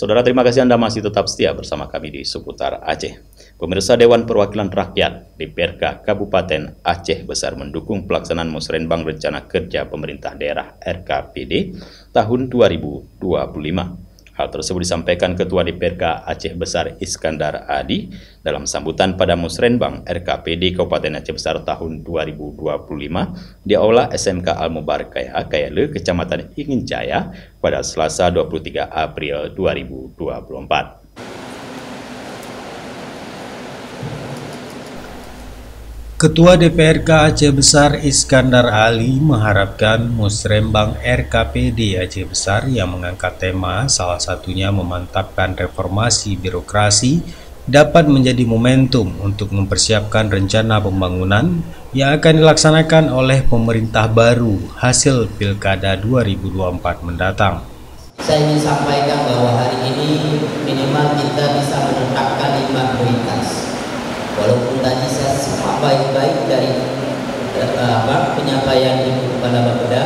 Saudara, terima kasih Anda masih tetap setia bersama kami di seputar Aceh. Pemirsa Dewan Perwakilan Rakyat DPRK Kabupaten Aceh Besar mendukung pelaksanaan Musrenbang Rencana Kerja Pemerintah Daerah RKPD tahun 2025. Hal tersebut disampaikan Ketua DPRK Aceh Besar Iskandar Adi dalam sambutan pada Musrenbang RKPD Kabupaten Aceh Besar tahun 2025 di Aula SMK Al-Mubarakah Kayale, Kecamatan Ingin Jaya pada Selasa 23 April 2024. Ketua DPRK Aceh Besar Iskandar Ali mengharapkan Musrenbang RKPD Aceh Besar yang mengangkat tema salah satunya memantapkan reformasi birokrasi dapat menjadi momentum untuk mempersiapkan rencana pembangunan yang akan dilaksanakan oleh pemerintah baru hasil Pilkada 2024 mendatang. Saya ingin sampaikan bahwa hari ini minimal kita bisa menetapkan 5 prioritas. Walaupun tadi saya sempat baik-baik dari penyampaian Ibu Kepala Bapeda,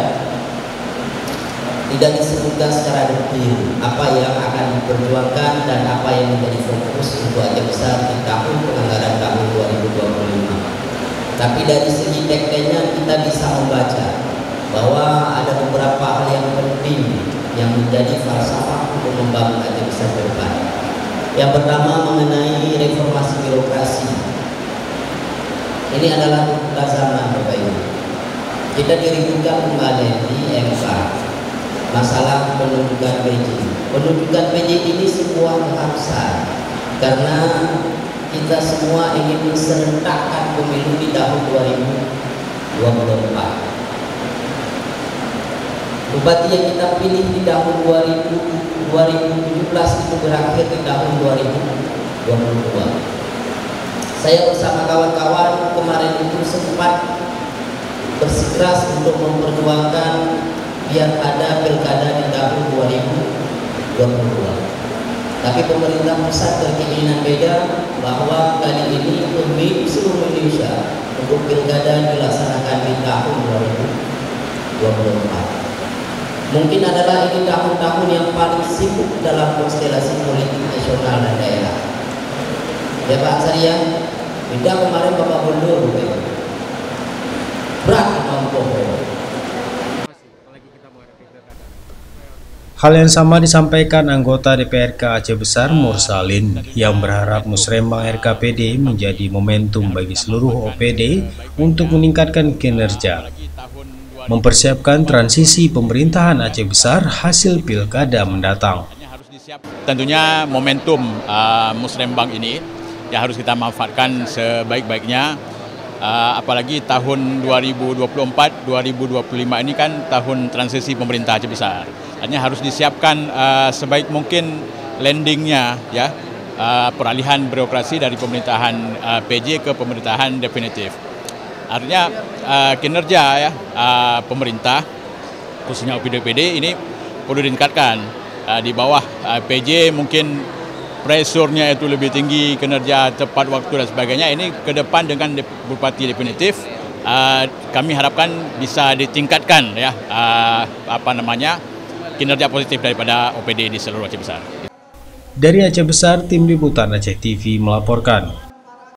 tidak disebutkan secara detail apa yang akan diperjuangkan dan apa yang menjadi fokus untuk Aceh Besar di tahun penganggaran tahun 2025. Tapi dari segi tekniknya kita bisa membaca bahwa ada beberapa hal yang penting yang menjadi falsafah untuk membangun Aceh Besar ke depan. Yang pertama mengenai reformasi birokrasi. Ini adalah tuntutan zaman Bapak Ibu. Kita diributkan kembali di MK masalah penunjukan PJ. Penunjukan PJ ini sebuah keharusan karena kita semua ingin menserentakkan pemilu di tahun 2024. Bupati yang kita pilih di tahun 2017 itu berakhir di tahun 2022. Saya bersama kawan-kawan kemarin itu sempat bersikeras untuk memperjuangkan biar ada pilkada di tahun 2022. Tapi pemerintah pusat berkeinginan beda bahwa kali ini pemilu seluruh Indonesia untuk pilkada dilaksanakan di tahun 2024. Mungkin adalah ini tahun-tahun yang paling sibuk dalam konstelasi politik nasional dan daerah. Ya Pak Saryan, beda kemarin Bapak Bundur, berat mampu. Hal yang sama disampaikan anggota DPRK Aceh Besar Mursalin yang berharap Musrenbang RKPD menjadi momentum bagi seluruh OPD untuk meningkatkan kinerja, mempersiapkan transisi pemerintahan Aceh Besar hasil Pilkada mendatang. Tentunya momentum Musrenbang ini yang harus kita manfaatkan sebaik-baiknya, apalagi tahun 2024-2025 ini kan tahun transisi pemerintah Aceh Besar. Artinya harus disiapkan sebaik mungkin landingnya, ya, peralihan birokrasi dari pemerintahan PJ ke pemerintahan definitif. Artinya kinerja ya pemerintah khususnya OPD ini perlu ditingkatkan. Di bawah PJ mungkin presurnya itu lebih tinggi, kinerja tepat waktu dan sebagainya. Ini ke depan dengan bupati definitif kami harapkan bisa ditingkatkan ya kinerja positif daripada OPD di seluruh Aceh Besar. Dari Aceh Besar, Tim Liputan Aceh TV melaporkan.